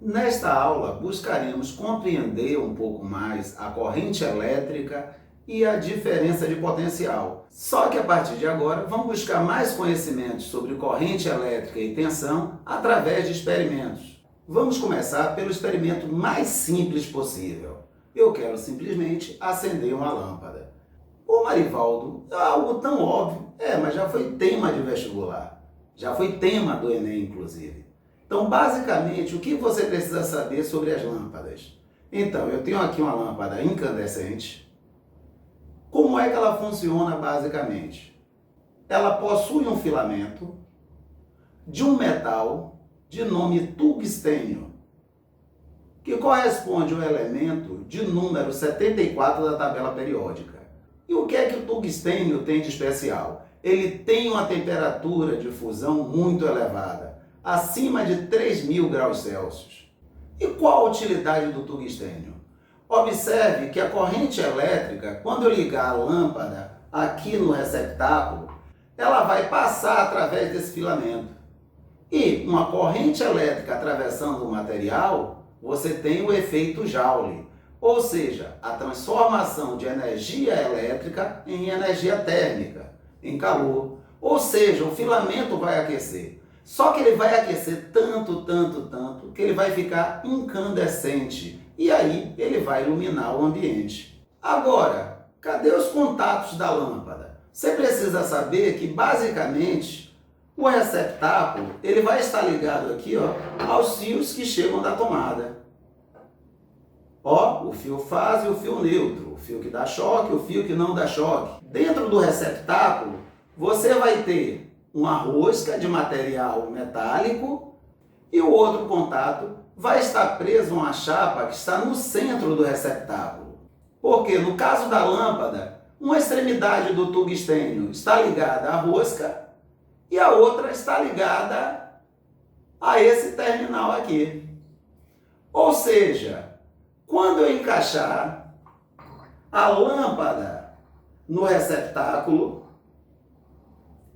Nesta aula, buscaremos compreender um pouco mais a corrente elétrica e a diferença de potencial. Só que a partir de agora, vamos buscar mais conhecimentos sobre corrente elétrica e tensão através de experimentos. Vamos começar pelo experimento mais simples possível. Eu quero simplesmente acender uma lâmpada. Ô Marivaldo, é algo tão óbvio. Mas já foi tema de vestibular. Já foi tema do Enem, inclusive. Então, basicamente, o que você precisa saber sobre as lâmpadas? Então, eu tenho aqui uma lâmpada incandescente. Como é que ela funciona basicamente? Ela possui um filamento de um metal de nome tungstênio, que corresponde ao elemento de número 74 da tabela periódica. E o que é que o tungstênio tem de especial? Ele tem uma temperatura de fusão muito elevada, acima de 3.000 graus Celsius. E qual a utilidade do tungstênio? Observe que a corrente elétrica, quando eu ligar a lâmpada aqui no receptáculo, ela vai passar através desse filamento. E uma corrente elétrica atravessando o material, você tem o efeito Joule, ou seja, a transformação de energia elétrica em energia térmica, em calor. Ou seja, o filamento vai aquecer. Só que ele vai aquecer tanto, que ele vai ficar incandescente. E aí ele vai iluminar o ambiente. Agora, cadê os contatos da lâmpada? Você precisa saber que, basicamente, o receptáculo ele vai estar ligado aqui, aos fios que chegam da tomada. O fio fase e o fio neutro. O fio que dá choque e o fio que não dá choque. Dentro do receptáculo, você vai ter uma rosca de material metálico e o outro contato vai estar preso a uma chapa que está no centro do receptáculo. Porque no caso da lâmpada, uma extremidade do tungstênio está ligada à rosca e a outra está ligada a esse terminal aqui. Ou seja, quando eu encaixar a lâmpada no receptáculo,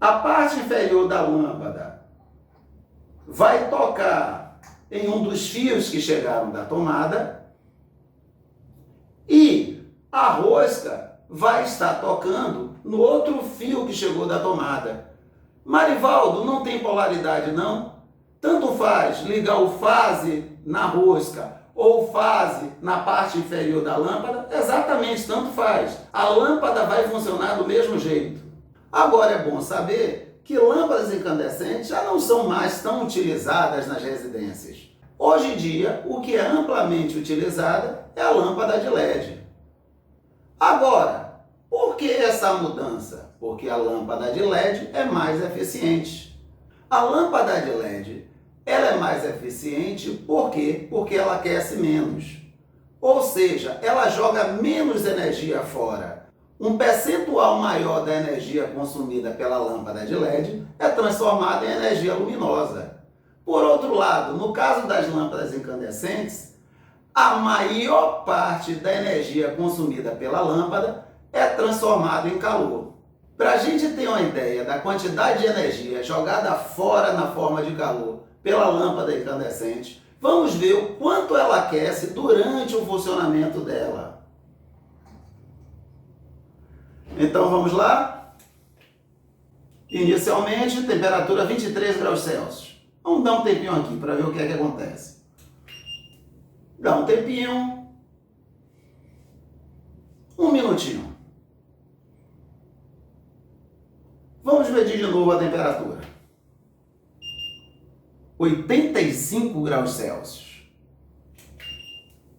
a parte inferior da lâmpada vai tocar em um dos fios que chegaram da tomada e a rosca vai estar tocando no outro fio que chegou da tomada. Marivaldo, não tem polaridade não? Tanto faz ligar o fase na rosca ou fase na parte inferior da lâmpada? Exatamente, tanto faz. A lâmpada vai funcionar do mesmo jeito. Agora é bom saber que lâmpadas incandescentes já não são mais tão utilizadas nas residências. Hoje em dia, o que é amplamente utilizada é a lâmpada de LED. Agora, por que essa mudança? Porque a lâmpada de LED é mais eficiente. A lâmpada de LED ela é mais eficiente por quê? Porque ela aquece menos. Ou seja, ela joga menos energia fora. Um percentual maior da energia consumida pela lâmpada de LED é transformada em energia luminosa. Por outro lado, no caso das lâmpadas incandescentes, a maior parte da energia consumida pela lâmpada é transformada em calor. Para a gente ter uma ideia da quantidade de energia jogada fora na forma de calor pela lâmpada incandescente, vamos ver o quanto ela aquece durante o funcionamento dela. Então vamos lá? Inicialmente, temperatura 23 graus Celsius. Vamos dar um tempinho aqui para ver o que é que acontece. Dá um tempinho. Um minutinho. Vamos medir de novo a temperatura. 85 graus Celsius.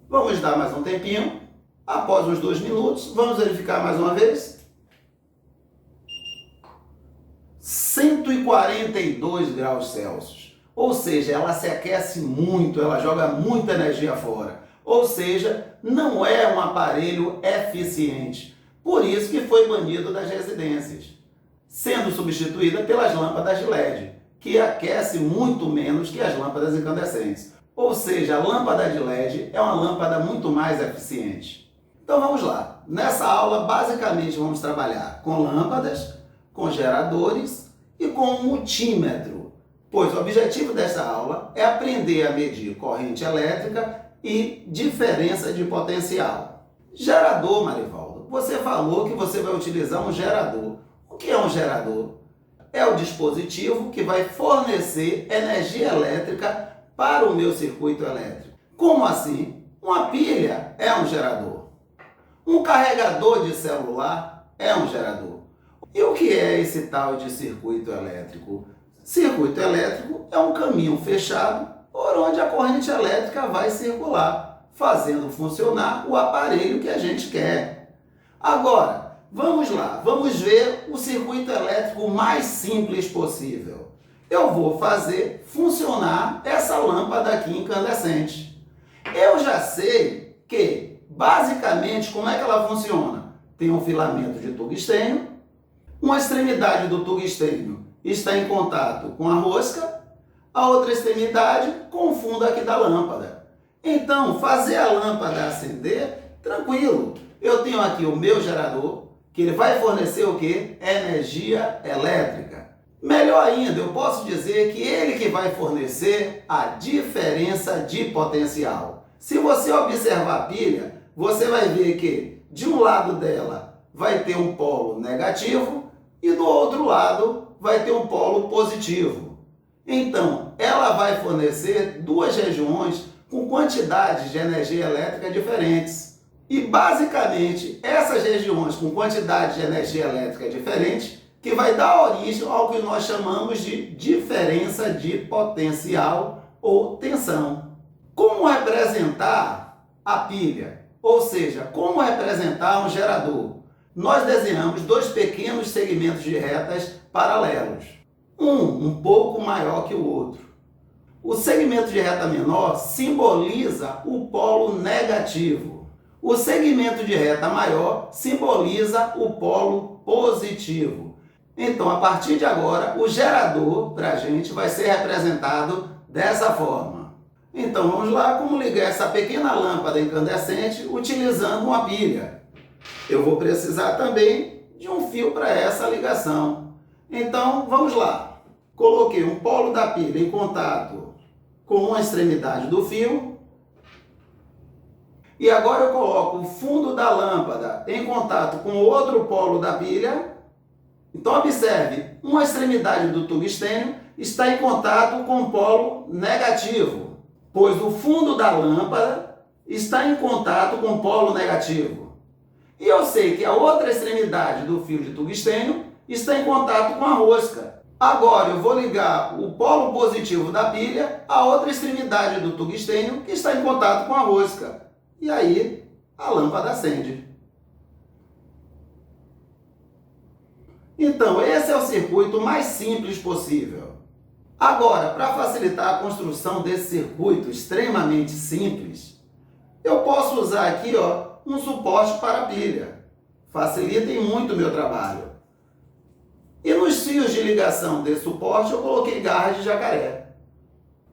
Vamos dar mais um tempinho. Após uns 2 minutos, vamos verificar mais uma vez. 142 graus Celsius. Ou seja, ela se aquece muito, ela joga muita energia fora. Ou seja, não é um aparelho eficiente. Por isso que foi banido das residências, sendo substituída pelas lâmpadas de LED, que aquece muito menos que as lâmpadas incandescentes. Ou seja, a lâmpada de LED é uma lâmpada muito mais eficiente. Então vamos lá. Nessa aula, basicamente, vamos trabalhar com lâmpadas, com geradores e com um multímetro, pois o objetivo desta aula é aprender a medir corrente elétrica e diferença de potencial. Gerador, Marivaldo, você falou que você vai utilizar um gerador. O que é um gerador? É o dispositivo que vai fornecer energia elétrica para o meu circuito elétrico. Como assim? Uma pilha é um gerador. Um carregador de celular é um gerador. E o que é esse tal de circuito elétrico? Circuito elétrico é um caminho fechado por onde a corrente elétrica vai circular, fazendo funcionar o aparelho que a gente quer. Agora, vamos lá, vamos ver o circuito elétrico mais simples possível. Eu vou fazer funcionar essa lâmpada aqui incandescente. Eu já sei que, basicamente, como é que ela funciona? Tem um filamento de tungstênio, uma extremidade do tungstênio está em contato com a rosca, a outra extremidade com o fundo aqui da lâmpada. Então, fazer a lâmpada acender, tranquilo. Eu tenho aqui o meu gerador, que ele vai fornecer o quê? Energia elétrica. Melhor ainda, eu posso dizer que ele que vai fornecer a diferença de potencial. Se você observar a pilha, você vai ver que de um lado dela vai ter um polo negativo e do outro lado vai ter um polo positivo. Então, ela vai fornecer duas regiões com quantidades de energia elétrica diferentes. E, basicamente, essas regiões com quantidade de energia elétrica diferente que vai dar origem ao que nós chamamos de diferença de potencial ou tensão. Como representar a pilha? Ou seja, como representar um gerador? Nós desenhamos dois pequenos segmentos de retas paralelos, um pouco maior que o outro. O segmento de reta menor simboliza o polo negativo. O segmento de reta maior simboliza o polo positivo. Então, a partir de agora, o gerador para a gente vai ser representado dessa forma. Então, vamos lá como ligar essa pequena lâmpada incandescente utilizando uma pilha. Eu vou precisar também de um fio para essa ligação. Então, vamos lá. Coloquei um polo da pilha em contato com uma extremidade do fio. E agora eu coloco o fundo da lâmpada em contato com outro polo da pilha. Então, observe, uma extremidade do tungstênio está em contato com o polo negativo, pois o fundo da lâmpada está em contato com o polo negativo. E eu sei que a outra extremidade do fio de tungstênio está em contato com a rosca. Agora eu vou ligar o polo positivo da pilha à outra extremidade do tungstênio que está em contato com a rosca. E aí a lâmpada acende. Então esse é o circuito mais simples possível. Agora, para facilitar a construção desse circuito extremamente simples, eu posso usar aqui um suporte para a pilha. Facilitem muito o meu trabalho. E nos fios de ligação desse suporte eu coloquei garras de jacaré.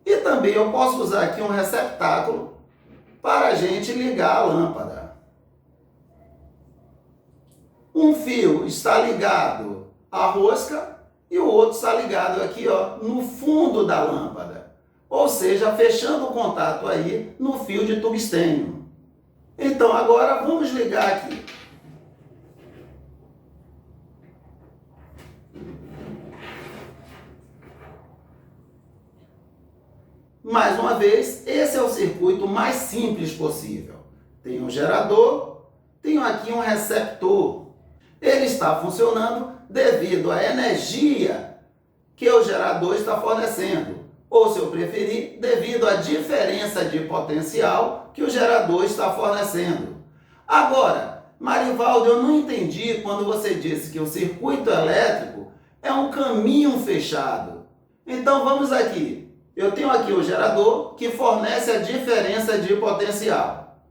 E também eu posso usar aqui um receptáculo para a gente ligar a lâmpada. Um fio está ligado à rosca e o outro está ligado aqui no fundo da lâmpada. Ou seja, fechando o contato aí no fio de tungstênio. Então agora vamos ligar aqui. Mais uma vez, esse é o circuito mais simples possível. Tem um gerador, tenho aqui um receptor. Ele está funcionando devido à energia que o gerador está fornecendo. Ou, se eu preferir, devido à diferença de potencial que o gerador está fornecendo. Agora, Marivaldo, eu não entendi quando você disse que o circuito elétrico é um caminho fechado. Então vamos aqui. Eu tenho aqui o gerador que fornece a diferença de potencial.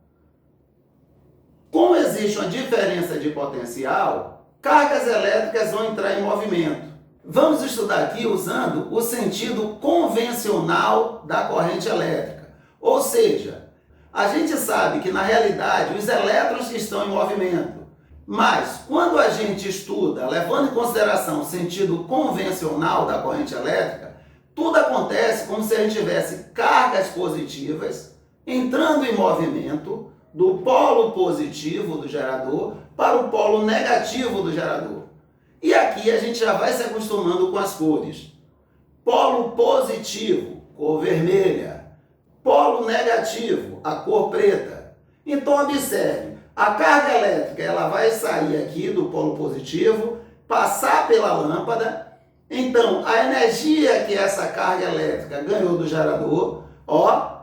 Como existe uma diferença de potencial, cargas elétricas vão entrar em movimento. Vamos estudar aqui usando o sentido convencional da corrente elétrica. Ou seja, a gente sabe que na realidade os elétrons estão em movimento. Mas quando a gente estuda, levando em consideração o sentido convencional da corrente elétrica, Tudo acontece como se a gente tivesse cargas positivas entrando em movimento do polo positivo do gerador para o polo negativo do gerador. E aqui a gente já vai se acostumando com as cores. Polo positivo, cor vermelha. Polo negativo, a cor preta. Então observe, a carga elétrica ela vai sair aqui do polo positivo, passar pela lâmpada. Então a energia que essa carga elétrica ganhou do gerador,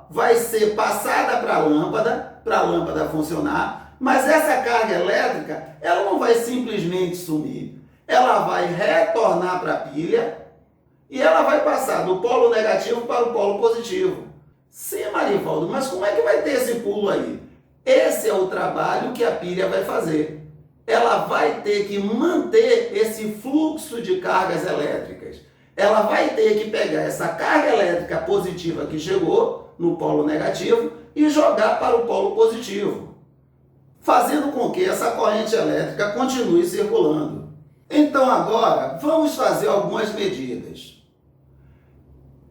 vai ser passada para a lâmpada funcionar, mas essa carga elétrica ela não vai simplesmente sumir. Ela vai retornar para a pilha e ela vai passar do polo negativo para o polo positivo. Sim, Marivaldo, mas como é que vai ter esse pulo aí? Esse é o trabalho que a pilha vai fazer. Ela vai ter que manter esse fluxo de cargas elétricas. Ela vai ter que pegar essa carga elétrica positiva que chegou no polo negativo e jogar para o polo positivo, fazendo com que essa corrente elétrica continue circulando. Então agora vamos fazer algumas medidas.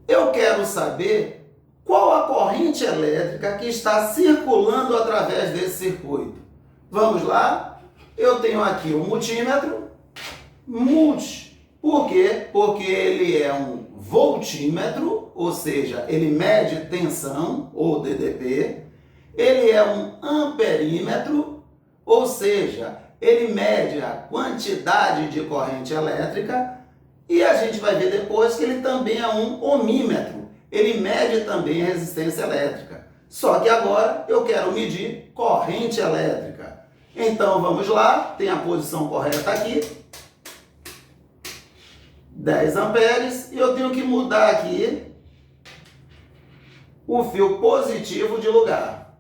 Eu quero saber qual a corrente elétrica que está circulando através desse circuito. Vamos lá? Eu tenho aqui o multímetro. Por quê? Porque ele é um voltímetro, ou seja, ele mede tensão, ou DDP. Ele é um amperímetro, ou seja, ele mede a quantidade de corrente elétrica. E a gente vai ver depois que ele também é um ohmímetro. Ele mede também a resistência elétrica. Só que agora eu quero medir corrente elétrica. Então vamos lá, tem a posição correta aqui. 10 amperes. E eu tenho que mudar aqui o fio positivo de lugar.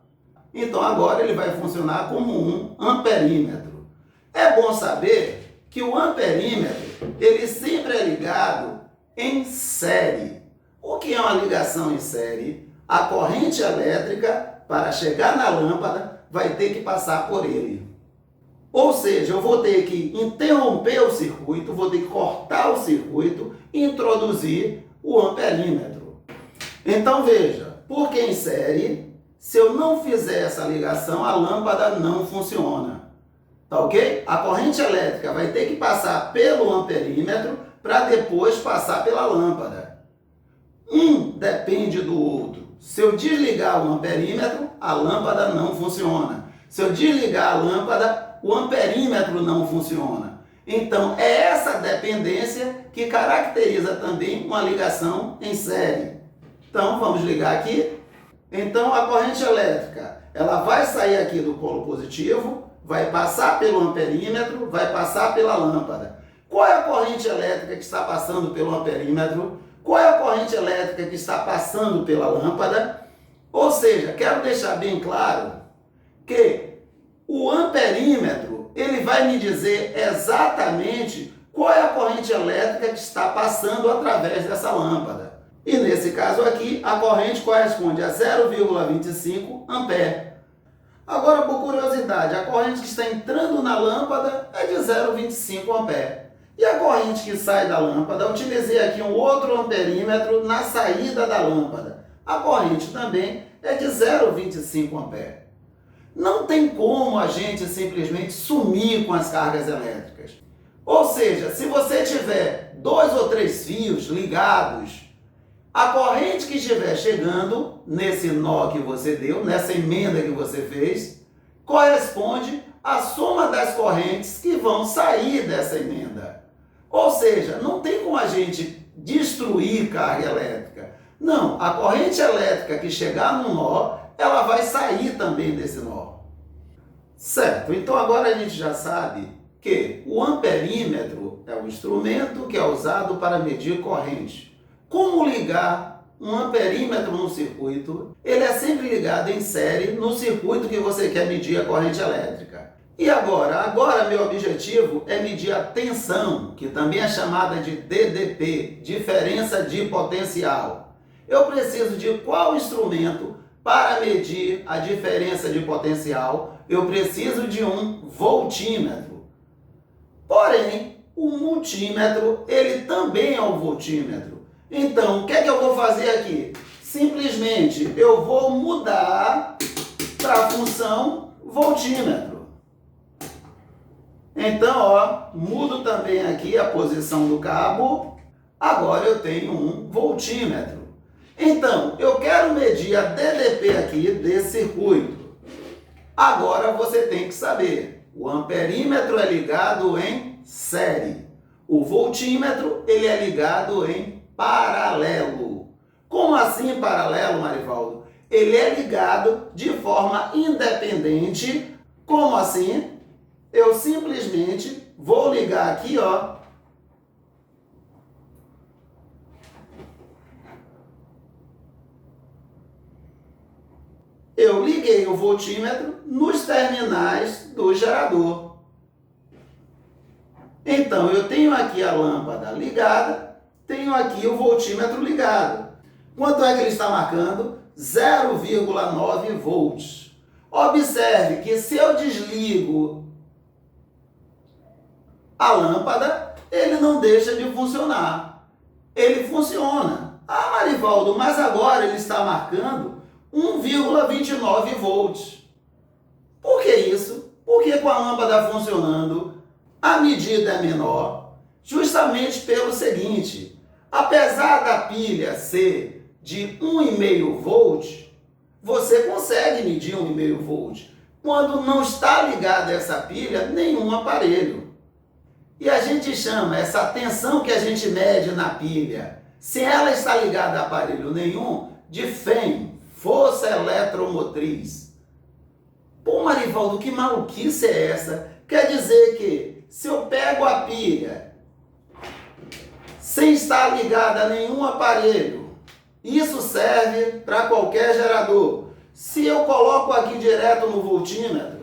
Então agora ele vai funcionar como um amperímetro. É bom saber que o amperímetro ele sempre é ligado em série. O que é uma ligação em série? A corrente elétrica, para chegar na lâmpada, vai ter que passar por ele. Ou seja, eu vou ter que interromper o circuito, vou ter que cortar o circuito e introduzir o amperímetro. Então veja, porque em série, se eu não fizer essa ligação, a lâmpada não funciona. Tá ok? A corrente elétrica vai ter que passar pelo amperímetro para depois passar pela lâmpada. Um depende do outro. Se eu desligar o amperímetro, a lâmpada não funciona. Se eu desligar a lâmpada, o amperímetro não funciona. Então, é essa dependência que caracteriza também uma ligação em série. Então, vamos ligar aqui. Então, a corrente elétrica, ela vai sair aqui do polo positivo, vai passar pelo amperímetro, vai passar pela lâmpada. Qual é a corrente elétrica que está passando pelo amperímetro? Qual é a corrente elétrica que está passando pela lâmpada? Ou seja, quero deixar bem claro que o amperímetro ele vai me dizer exatamente qual é a corrente elétrica que está passando através dessa lâmpada. E nesse caso aqui, a corrente corresponde a 0,25 ampere. Agora, por curiosidade, a corrente que está entrando na lâmpada é de 0,25 ampere. E a corrente que sai da lâmpada, eu utilizei aqui um outro amperímetro na saída da lâmpada. A corrente também é de 0,25 ampere. Não tem como a gente simplesmente sumir com as cargas elétricas. Ou seja, se você tiver 2 ou 3 fios ligados, a corrente que estiver chegando nesse nó que você deu, nessa emenda que você fez, corresponde à soma das correntes que vão sair dessa emenda. Ou seja, não tem como a gente destruir carga elétrica. Não, a corrente elétrica que chegar no nó, ela vai sair também desse nó. Certo, então agora a gente já sabe que o amperímetro é o instrumento que é usado para medir corrente. Como ligar um amperímetro no circuito? Ele é sempre ligado em série no circuito que você quer medir a corrente elétrica. E agora? Agora meu objetivo é medir a tensão, que também é chamada de DDP, diferença de potencial. Eu preciso de qual instrumento para medir a diferença de potencial? Eu preciso de um voltímetro. Porém, o multímetro, ele também é um voltímetro. Então, o que é que eu vou fazer aqui? Simplesmente eu vou mudar para a função voltímetro. Então, ó, mudo também aqui a posição do cabo. Agora eu tenho um voltímetro. Então, eu quero medir a DDP aqui desse circuito. Agora você tem que saber, o amperímetro é ligado em série. O voltímetro, ele é ligado em paralelo. Como assim paralelo, Marivaldo? Ele é ligado de forma independente. Como assim? Eu simplesmente vou ligar aqui, ó. Eu liguei o voltímetro nos terminais do gerador. Então, eu tenho aqui a lâmpada ligada, tenho aqui o voltímetro ligado. Quanto é que ele está marcando? 0,9 volts. Observe que se eu desligo a lâmpada, ele não deixa de funcionar. Ele funciona. Ah, Marivaldo, mas agora ele está marcando 1,29 volts. Por que isso? Porque com a lâmpada funcionando, a medida é menor, justamente pelo seguinte: apesar da pilha ser de 1,5 volt, você consegue medir 1,5 volt quando não está ligada essa pilha nenhum aparelho. E a gente chama essa tensão que a gente mede na pilha, se ela está ligada a aparelho nenhum, de FEM, força eletromotriz. Pô, Marivaldo, que maluquice é essa? Quer dizer que se eu pego a pilha sem estar ligada a nenhum aparelho, isso serve para qualquer gerador. Se eu coloco aqui direto no voltímetro,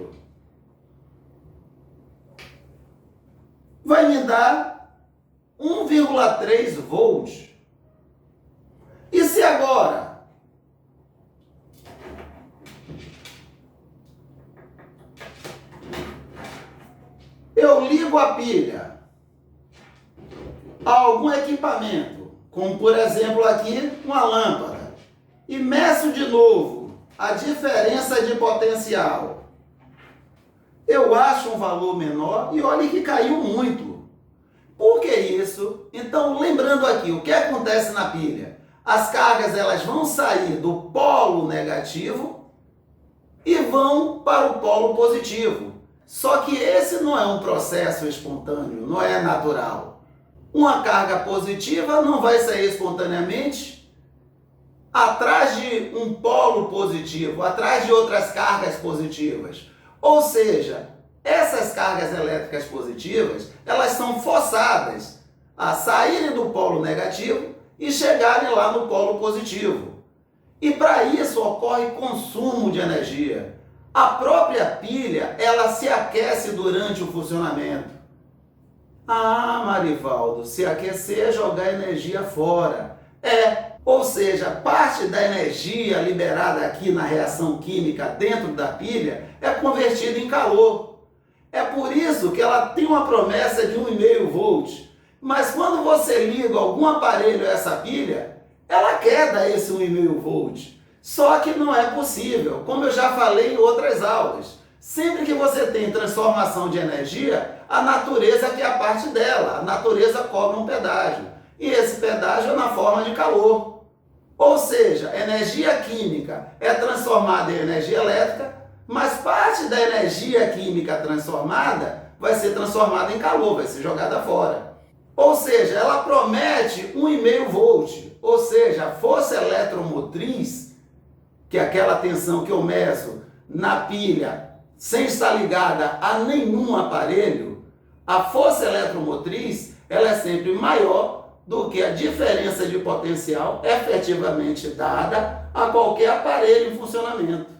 vai me dar 1,3 volts. E se agora eu ligo a pilha a algum equipamento, como por exemplo aqui uma lâmpada, e meço de novo a diferença de potencial, eu acho um valor menor e olha que caiu muito. Por que isso? Então, lembrando aqui, o que acontece na pilha? As cargas elas vão sair do polo negativo e vão para o polo positivo. Só que esse não é um processo espontâneo, não é natural. Uma carga positiva não vai sair espontaneamente atrás de um polo positivo, atrás de outras cargas positivas. Ou seja, essas cargas elétricas positivas, elas são forçadas a saírem do polo negativo e chegarem lá no polo positivo. E para isso ocorre consumo de energia. A própria pilha, ela se aquece durante o funcionamento. Ah, Marivaldo, se aquecer é jogar energia fora. Ou seja, parte da energia liberada aqui na reação química dentro da pilha é convertida em calor. É por isso que ela tem uma promessa de 1,5 volt. Mas quando você liga algum aparelho a essa pilha, ela queda esse 1,5 volt. Só que não é possível, como eu já falei em outras aulas. Sempre que você tem transformação de energia, a natureza quer a parte dela. A natureza cobra um pedágio. E esse pedágio é na forma de calor. Ou seja, energia química é transformada em energia elétrica, mas parte da energia química transformada vai ser transformada em calor, vai ser jogada fora. Ou seja, ela promete 1,5 volt, ou seja, a força eletromotriz, que é aquela tensão que eu meço na pilha sem estar ligada a nenhum aparelho, a força eletromotriz ela é sempre maior do que a diferença de potencial efetivamente dada a qualquer aparelho em funcionamento.